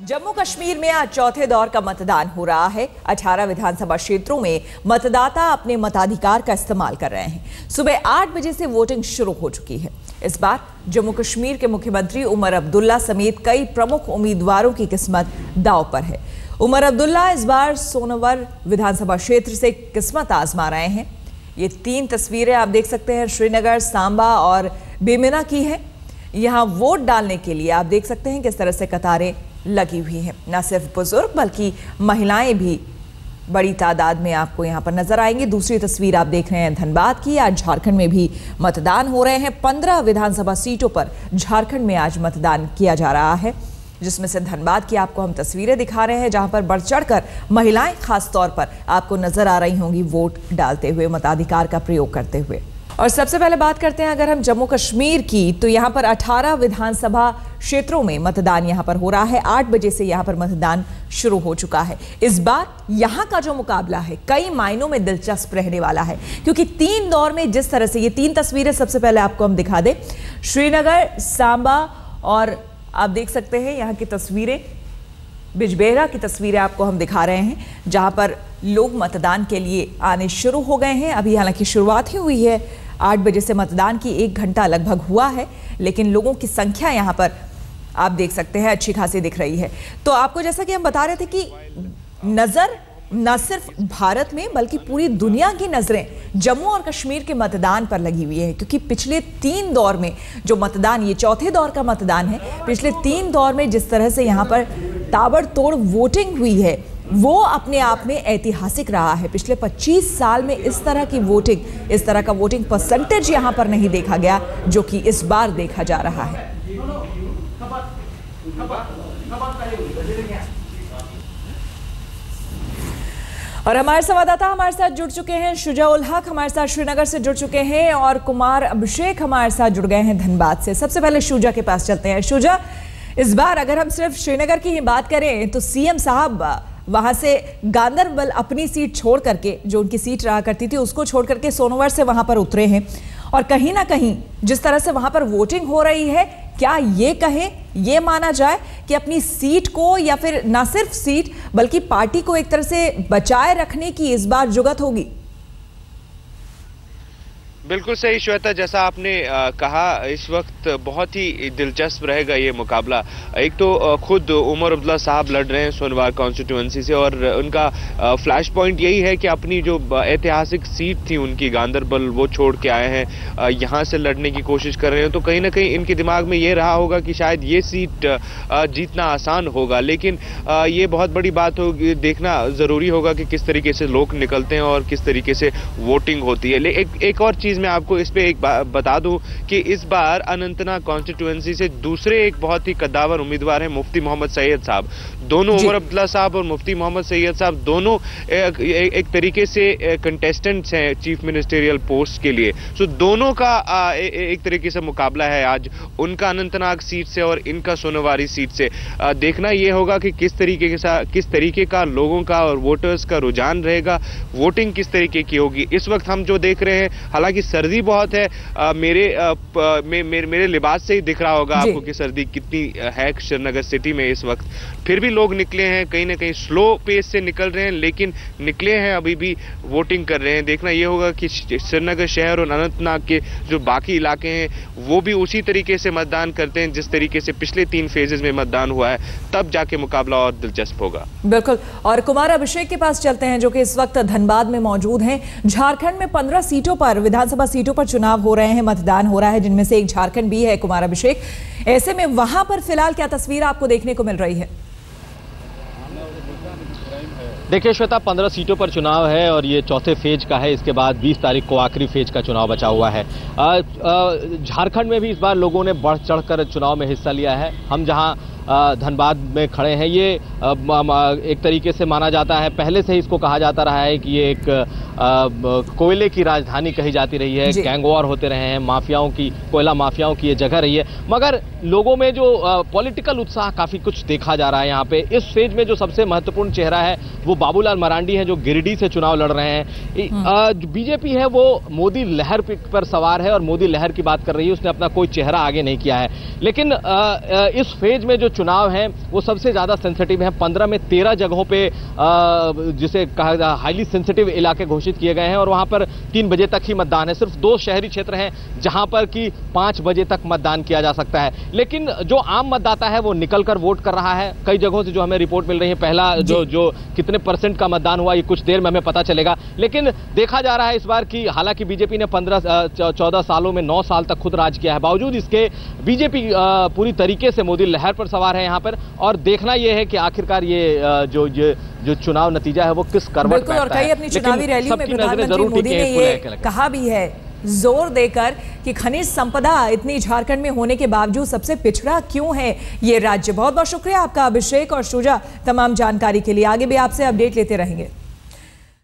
जम्मू कश्मीर में आज चौथे दौर का मतदान हो रहा है। 18 विधानसभा क्षेत्रों में मतदाता अपने मताधिकार का इस्तेमाल कर रहे हैं। सुबह 8 बजे से वोटिंग शुरू हो चुकी है। इस बार जम्मू कश्मीर के मुख्यमंत्री उमर अब्दुल्ला समेत कई प्रमुख उम्मीदवारों की किस्मत दांव पर है। उमर अब्दुल्ला इस बार सोनवर विधानसभा क्षेत्र से किस्मत आजमा रहे हैं। ये 3 तस्वीरें आप देख सकते हैं, श्रीनगर, सांबा और बेमिना की है। यहाँ वोट डालने के लिए आप देख सकते हैं किस तरह से कतारें लगी हुई हैं। न सिर्फ बुजुर्ग बल्कि महिलाएं भी बड़ी तादाद में आपको यहाँ पर नजर आएंगी। दूसरी तस्वीर आप देख रहे हैं धनबाद की। आज झारखंड में भी मतदान हो रहे हैं। 15 विधानसभा सीटों पर झारखंड में आज मतदान किया जा रहा है, जिसमें से धनबाद की आपको हम तस्वीरें दिखा रहे हैं, जहां पर बढ़ चढ़कर महिलाएं खास तौर पर आपको नजर आ रही होंगी वोट डालते हुए, मताधिकार का प्रयोग करते हुए। और सबसे पहले बात करते हैं अगर हम जम्मू कश्मीर की, तो यहाँ पर 18 विधानसभा क्षेत्रों में मतदान यहाँ पर हो रहा है। 8 बजे से यहाँ पर मतदान शुरू हो चुका है। इस बार यहाँ का जो मुकाबला है कई मायनों में दिलचस्प रहने वाला है, क्योंकि 3 दौर में जिस तरह से ये 3 तस्वीरें सबसे पहले आपको हम दिखा दें, श्रीनगर, सांबा और आप देख सकते हैं यहाँ की तस्वीरें, बिजबेहरा की तस्वीरें आपको हम दिखा रहे हैं, जहाँ पर लोग मतदान के लिए आने शुरू हो गए हैं। अभी हालांकि शुरुआत ही हुई है, 8 बजे से मतदान की 1 घंटा लगभग हुआ है, लेकिन लोगों की संख्या यहाँ पर आप देख सकते हैं अच्छी खासी दिख रही है। तो आपको जैसा कि हम बता रहे थे कि नज़र न सिर्फ भारत में बल्कि पूरी दुनिया की नज़रें जम्मू और कश्मीर के मतदान पर लगी हुई है, क्योंकि पिछले 3 दौर में जो मतदान, ये चौथे दौर का मतदान है, पिछले 3 दौर में जिस तरह से यहाँ पर ताबड़तोड़ वोटिंग हुई है वो अपने आप में ऐतिहासिक रहा है। पिछले 25 साल में इस तरह की वोटिंग, इस तरह का वोटिंग परसेंटेज यहाँ पर नहीं देखा गया, जो कि इस बार देखा जा रहा है। और हमारे संवाददाता हमारे साथ जुड़ चुके हैं, शुजा उल हक हमारे साथ श्रीनगर से जुड़ चुके हैं और कुमार अभिषेक हमारे साथ जुड़ गए हैं धनबाद से। सबसे पहले शुजा के पास चलते हैं। शुजा, इस बार अगर हम सिर्फ श्रीनगर की ही बात करें तो सीएम साहब वहां से गांदरबल अपनी सीट छोड़ करके, जो उनकी सीट रहा करती थी, उसको छोड़ करके सोनवर से वहां पर उतरे हैं। और कहीं ना कहीं जिस तरह से वहां पर वोटिंग हो रही है, क्या ये माना जाए कि अपनी सीट को, या फिर ना सिर्फ सीट बल्कि पार्टी को एक तरह से बचाए रखने की इस बार जुगत होगी? बिल्कुल सही श्वेता, जैसा आपने कहा, इस वक्त बहुत ही दिलचस्प रहेगा ये मुकाबला। एक तो खुद उमर अब्दुल्ला साहब लड़ रहे हैं सोनवार कॉन्स्टिट्यूएंसी से, और उनका फ्लैश पॉइंट यही है कि अपनी जो ऐतिहासिक सीट थी उनकी गांदरबल, वो छोड़ के आए हैं, यहाँ से लड़ने की कोशिश कर रहे हैं। तो कहीं ना कहीं इनके दिमाग में ये रहा होगा कि शायद ये सीट जीतना आसान होगा, लेकिन ये बहुत बड़ी बात होगी, देखना ज़रूरी होगा कि किस तरीके से लोग निकलते हैं और किस तरीके से वोटिंग होती है। एक और चीज़ मैं आपको इस पे एक बता दूं कि इस बार अनंतनाग कॉन्स्टिट्यूएंसी से दूसरे एक बहुत ही कद्दावर उम्मीदवार हैं मुफ्ती मोहम्मद सैयद साहब। दोनों, उमर अब्दुल्ला साहब और मुफ्ती मोहम्मद सैयद साहब, दोनों एक तरीके से कंटेस्टेंट्स हैं चीफ मिनिस्टेरियल पोस्ट के लिए। सो दोनों का एक तरीके से मुकाबला है आज, उनका अनंतनाग सीट से और इनका सोनवारी सीट से। देखना यह होगा कि किस तरीके का लोगों का और वोटर्स का रुझान रहेगा, वोटिंग किस तरीके की होगी। इस वक्त हम जो देख रहे हैं, हालांकि सर्दी बहुत है, मेरे लिबास से ही दिख रहा होगा आपको कि सर्दी कितनी है श्रीनगर सिटी में इस वक्त। फिर भी लोग निकले हैं, कहीं ना कहीं स्लो पेस से निकल रहे हैं, लेकिन निकले हैं, अभी भी वोटिंग कर रहे हैं। देखना यह होगा कि श्रीनगर शहर और अनंतनाग के जो बाकी इलाके हैं वो भी उसी तरीके से मतदान करते हैं जिस तरीके से पिछले 3 फेजेस में मतदान हुआ है, तब जाके मुकाबला और दिलचस्प होगा। बिल्कुल। और कुमार अभिषेक के पास चलते हैं, जो कि इस वक्त धनबाद में मौजूद हैं। झारखंड में 15 सीटों पर, विधानसभा सीटों पर चुनाव हो रहे हैं, मतदान हो रहा है, जिनमें से एक झारखंड भी है। कुमार अभिषेक, ऐसे में वहां पर फिलहाल क्या तस्वीर आपको देखने को मिल रही है? देखिए श्वेता, 15 सीटों पर चुनाव है और ये चौथे फेज का है। इसके बाद 20 तारीख को आखिरी फेज का चुनाव बचा हुआ है। झारखंड में भी इस बार लोगों ने बढ़ चढ़कर चुनाव में हिस्सा लिया है। हम जहां धनबाद में खड़े हैं, ये एक तरीके से माना जाता है, पहले से ही इसको कहा जाता रहा है कि ये एक कोयले की राजधानी कही जाती रही है, गैंगवॉर होते रहे हैं, माफियाओं की, कोयला माफियाओं की ये जगह रही है। मगर लोगों में जो पॉलिटिकल उत्साह काफ़ी कुछ देखा जा रहा है यहाँ पे। इस फेज में जो सबसे महत्वपूर्ण चेहरा है वो बाबूलाल मरांडी हैं, जो गिरिडीह से चुनाव लड़ रहे हैं। बीजेपी है वो मोदी लहर पर सवार है और मोदी लहर की बात कर रही है, उसने अपना कोई चेहरा आगे नहीं किया है। लेकिन इस फेज में जो चुनाव हैं वो सबसे ज़्यादा सेंसिटिव हैं। 15 में 13 जगहों पे जिसे कहा हाईली सेंसिटिव इलाके घोषित किए गए हैं और वहाँ पर 3 बजे तक ही मतदान है। सिर्फ 2 शहरी क्षेत्र हैं जहाँ पर कि 5 बजे तक मतदान किया जा सकता है। लेकिन जो आम मतदाता है वो निकल कर वोट कर रहा है। कई जगहों से जो हमें रिपोर्ट मिल रही है, पहला जो कितने % का मतदान हुआ ये कुछ देर में हमें पता चलेगा। लेकिन देखा जा रहा है इस बार कि हालांकि बीजेपी ने 14 सालों में 9 साल तक खुद राज किया है, बावजूद इसके बीजेपी पूरी तरीके से मोदी लहर पर सवार है यहाँ पर। और देखना यह है कि आखिरकार ये जो चुनाव नतीजा है वो किस करवट बैठता है। और कई अपनी चुनावी रैलियों में प्रधानमंत्री मोदी ने ये कहा भी है जोर देकर कि खनिज संपदा इतनी झारखंड में होने के बावजूद सबसे पिछड़ा क्यों है ये राज्य। बहुत बहुत शुक्रिया आपका अभिषेक और शुजा तमाम जानकारी के लिए। आगे भी आपसे अपडेट लेते रहेंगे।